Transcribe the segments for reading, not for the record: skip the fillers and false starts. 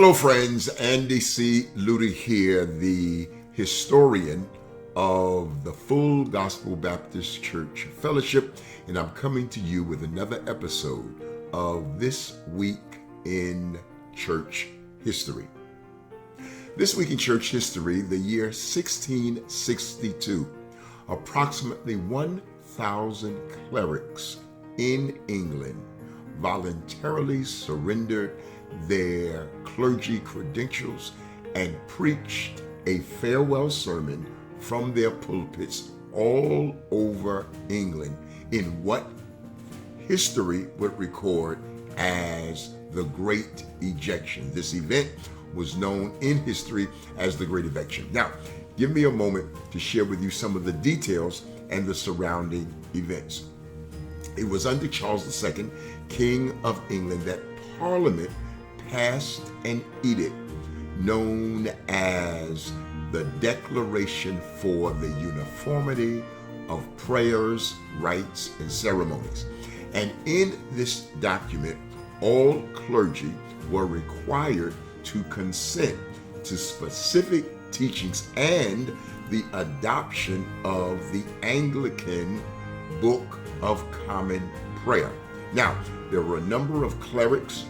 Hello friends, Andy C. Lewter here, the historian of the Full Gospel Baptist Church Fellowship, and I'm coming to you with another episode of This Week in Church History. This week in church history, the year 1662, approximately 1,000 clerics in England voluntarily surrendered their clergy credentials and preached a farewell sermon from their pulpits all over England in what history would record as the Great Ejection. This event was known in history as the Great Ejection. Now, give me a moment to share with you some of the details and the surrounding events. It was under Charles II, King of England, that Parliament passed an edict known as the Declaration for the Uniformity of Prayers, Rites and Ceremonies. And in this document, all clergy were required to consent to specific teachings and the adoption of the Anglican Book of Common Prayer. Now, there were a number of clerics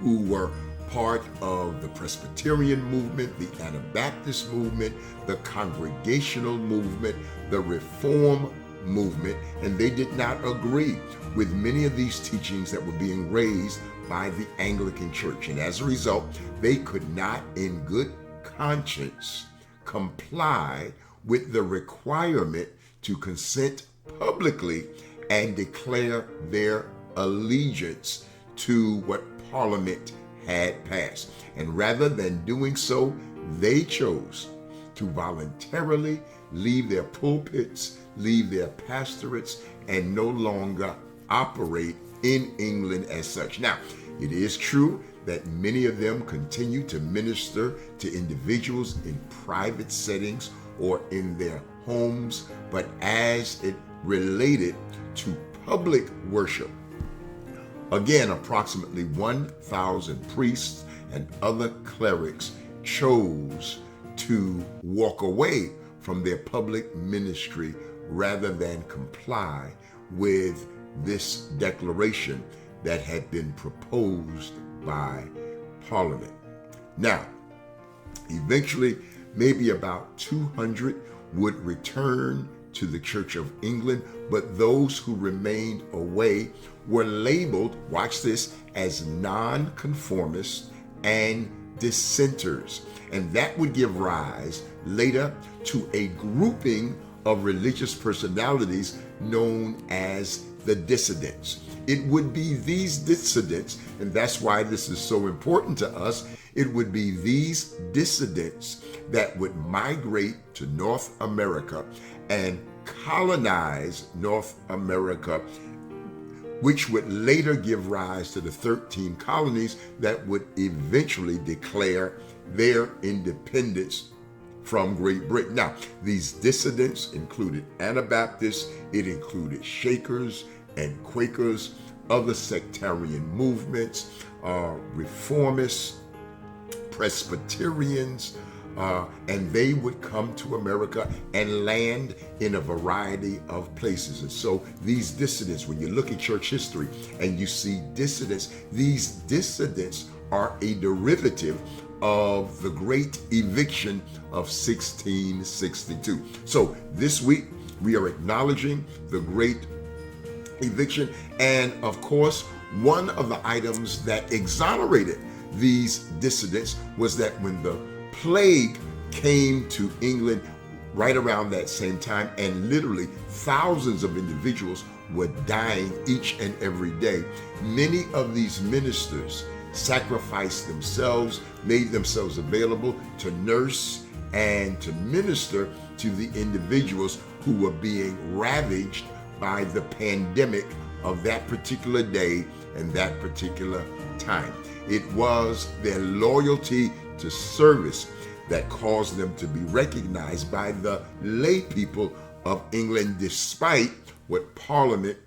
who were part of the Presbyterian movement, the Anabaptist movement, the Congregational movement, the Reform movement, and they did not agree with many of these teachings that were being raised by the Anglican Church. And as a result, they could not in good conscience comply with the requirement to consent publicly and declare their allegiance to what Parliament had passed. And rather than doing so, they chose to voluntarily leave their pulpits, leave their pastorates, and no longer operate in England as such. Now, it is true that many of them continue to minister to individuals in private settings or in their homes, but as it related to public worship, again, approximately 1,000 priests and other clerics chose to walk away from their public ministry rather than comply with this declaration that had been proposed by Parliament. Now, eventually, maybe about 200 would return to the Church of England, but those who remained away were labeled, watch this, as nonconformists and dissenters. And that would give rise later to a grouping of religious personalities known as the dissidents. It would be these dissidents, and that's why this is so important to us, it would be these dissidents that would migrate to North America and colonize North America, which would later give rise to the 13 colonies that would eventually declare their independence from Great Britain. Now, these dissidents included Anabaptists, it included Shakers and Quakers, other sectarian movements, Reformists, Presbyterians, and they would come to America and land in a variety of places. And so these dissidents, when you look at church history and you see dissidents, these dissidents are a derivative of the Great Eviction of 1662. So this week we are acknowledging the Great Eviction, and of course one of the items that exonerated these dissidents was that when the plague came to England right around that same time, and literally thousands of individuals were dying each and every day, many of these ministers sacrificed themselves, made themselves available to nurse and to minister to the individuals who were being ravaged by the pandemic of that particular day and that particular time. It was their loyalty to service that caused them to be recognized by the lay people of England, despite what Parliament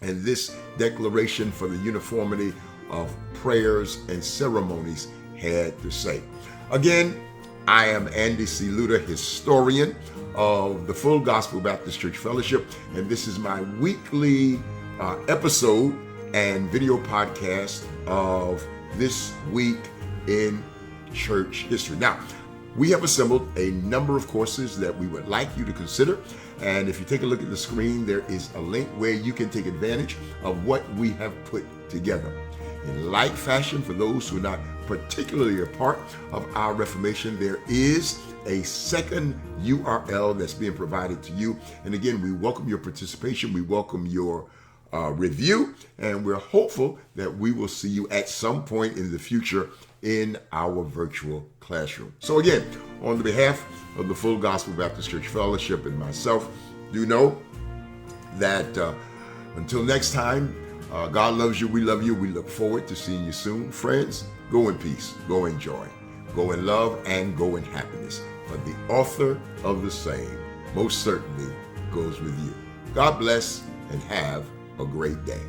and this Declaration for the Uniformity of Prayers and Ceremonies had to say. Again, I am Andy C. Lewter, historian of the Full Gospel Baptist Church Fellowship, and this is my weekly episode and video podcast of This Week in Church History. Now, we have assembled a number of courses that we would like you to consider, and if you take a look at the screen, there is a link where you can take advantage of what we have put together. In like fashion, for those who are not particularly a part of our Reformation, there is a second URL that's being provided to you. And again, we welcome your participation. We welcome your review, and we're hopeful that we will see you at some point in the future in our virtual classroom. So again, on the behalf of the Full Gospel Baptist Church Fellowship and myself, do know that until next time, God loves you, we love you, we look forward to seeing you soon. Friends, go in peace, go in joy, go in love, and go in happiness. For the author of the same most certainly goes with you. God bless and have a great day.